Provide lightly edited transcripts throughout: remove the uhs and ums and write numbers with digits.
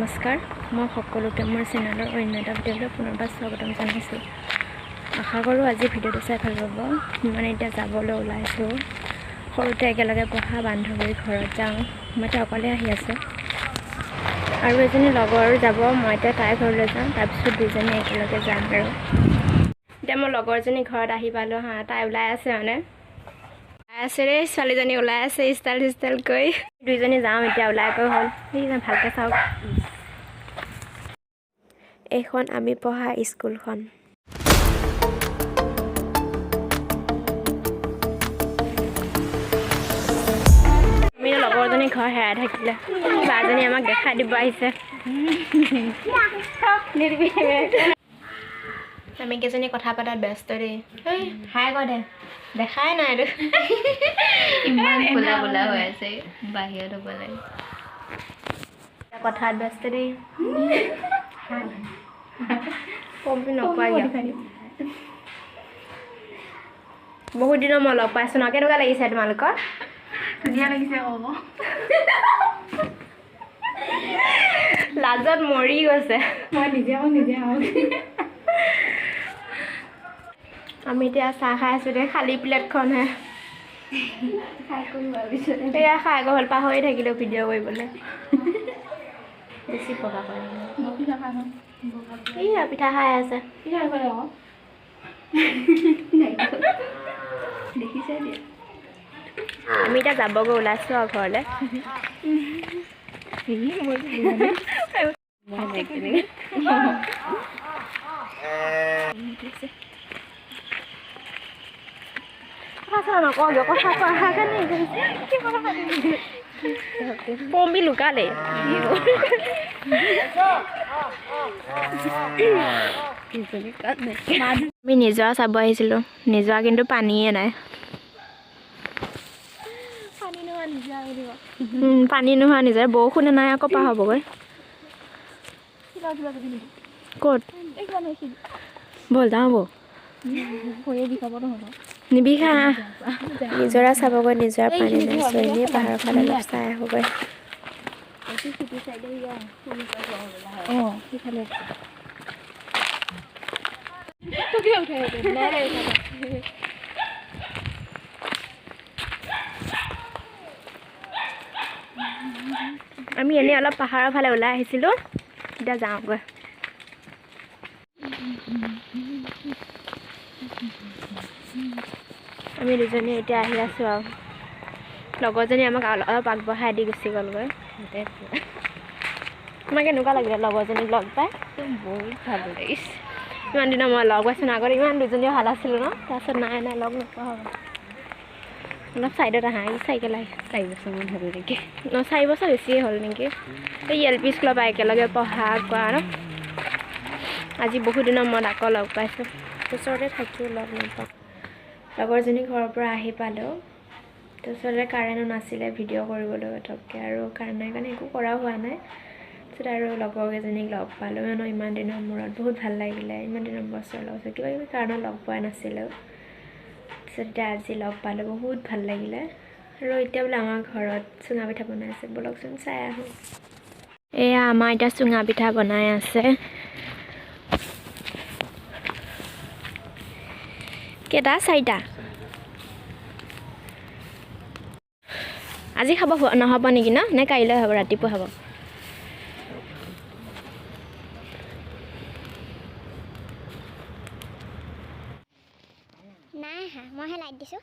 নমস্কাৰ মই সকলোকে মোৰ চেনেলৰ অন্য এটা ভিডিঅ'লৈ পুনৰবাৰ স্বাগতম জনাইছোঁ। আশা কৰোঁ আজি ভিডিঅ'টো চাই ভাল পাব। মানে এতিয়া যাবলৈ ওলাইছোঁ, সৰুতে একেলগে পঢ়া বান্ধৱীৰ ঘৰত যাওঁ। মই এতিয়া অকলে আহি আছোঁ আৰু এজনী লগৰ যাব, মই এতিয়া তাইৰ ঘৰলৈ যাওঁ, তাৰপিছত দুজনী একেলগে যাম। আৰু এতিয়া মই লগৰজনী ঘৰত আহি পালোঁ হা, তাই ওলাই আছে মানে আছে ৰে, ছোৱালীজনী ওলাই আছে ষ্টাইল কৰি। দুইজনী যাওঁ এতিয়া, ওলাই গৈ হ'ল। ভালকৈ চাওক, এইখন আমি পঢ়া স্কুলখন। আমি লগৰজনী ঘৰ হেৰাই থাকিলে, বাজনী আমাক দেখাই দিব আহিছে। আমি কেইজনী কথা পতাত ব্যস্ত দেই। হাই ক দে, দেখাই নাই আৰু ইমান খোলা খোলা হৈ আছে বাহিৰত হ'ব লাগে। কথাত ব্যস্ত দেই। কমপ্লি নকোৱাই বহুত দিনৰ মই লগ পাইছোঁ ন। কেনেকুৱা লাগিছে তোমালোকৰ? ধুনীয়া লাগিছে হ'ব। লাজত মৰি গৈছে। মই নিজে আহোঁ। আমি এতিয়া চাহ খাই আছোঁ দেই, খালী প্লেটখনহে। এয়া খাই গ'ল, পাহৰি থাকিলোঁ ভিডিঅ' কৰিবলৈ। বেছি পকা কৰে এয়া পিঠা খাই আছে। দেখিছে দিয়া। আমি এতিয়া যাবগৈ ওলাইছোঁ আৰু ঘৰলৈ। পম্পি লুকালে। আমি নিজৰা চাব আহিছিলোঁ, নিজৰা কিন্তু পানীয়ে নাই। পানী নোহোৱা নিজৰা, বৰষুণে নাই আকৌ পাৰ হ'বগৈ। ক'ত ব'ল যাওঁ বৌ, নিবিষা। নিজৰা চাবগৈ, নিজৰা পানী নাই, এনেই পাহাৰৰ ফালে অলপ চাই আহোগৈ। আমি এনেই অলপ পাহাৰৰ ফালে ওলাই আহিছিলোঁ, এতিয়া যাওঁগৈ। আমি দুজনী এতিয়া আহি আছোঁ আৰু লগৰজনী আমাক অলপ আগবঢ়াই দি গুচি গ'লগৈ। তোমাক কেনেকুৱা লাগিলে লগৰজনীক লগ পাই? বহুত ভাল লাগিছে। ইমান দিনৰ মই লগ পাইছোঁ ন, আগতে ইমান দুজনীও ভাল আছিলোঁ ন, তাৰপিছত নাই লগ নোপোৱা হ'ব। অলপ ছাইডত আহা, চাইকেল আহি 4 বছৰমান হ'ল নেকি? 4 বছৰ বেছিয়ে হ'ল নেকি। এই LP স্কুলৰ পৰা একেলগে পঢ়া কোৱা ন। আজি বহুত দিনৰ মূৰত আকৌ লগ পাইছোঁ, ওচৰতে থাকিও লগ নাপাওঁ। লগৰজনী ঘৰৰ পৰা আহি পালোঁ, তাৰপিছতে কাৰেণ্টো নাছিলে ভিডিঅ' কৰিবলৈ পটককৈ, আৰু কাৰেণ্ট নাই কাৰণে একো কৰাও হোৱা নাই। তাৰপিছত আৰু লগৰকেইজনীক লগ পালোঁ ন, ইমান দিনৰ মূৰত, বহুত ভাল লাগিলে। ইমান দিনৰ বছৰ লগ পাইছোঁ, কিবা কিবি কাৰণত লগ পোৱা নাছিলোঁ। তাৰপিছত এতিয়া আজি লগ পালোঁ, বহুত ভাল লাগিলে। আৰু এতিয়া বোলে আমাৰ ঘৰত চুঙা পিঠা বনাই আছে, ব'লকচোন চাই আহোঁ। এয়া আমাৰ এতিয়া চুঙা পিঠা বনাই আছে। কেইটা? 4টা। আজি খাব নহ'ব নেকি ন, নে কাইলৈ হ'ব, ৰাতিপুৱা হ'ব? নাই হা, মইহে লাইট দিছোঁ।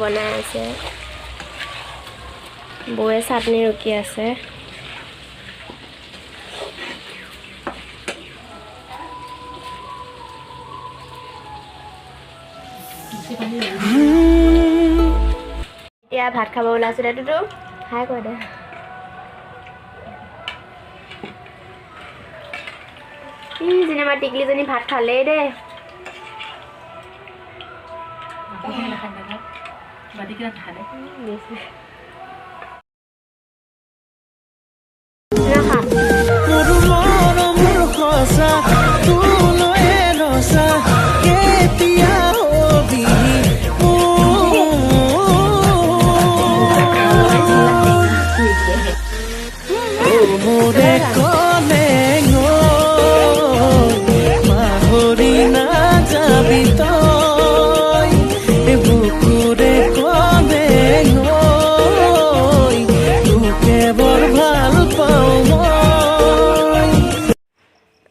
বনাই আছে বৌয়ে চাটনি ৰুকি আছে এতিয়া ভাত খাব ওলাইছো দে তুতো হাই কৈ দে চিনেমা টিকলিজনী ভাত খালেই দে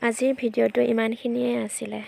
আজিৰ ভিডিঅ'টো ইমানখিনিয়ে আছিলে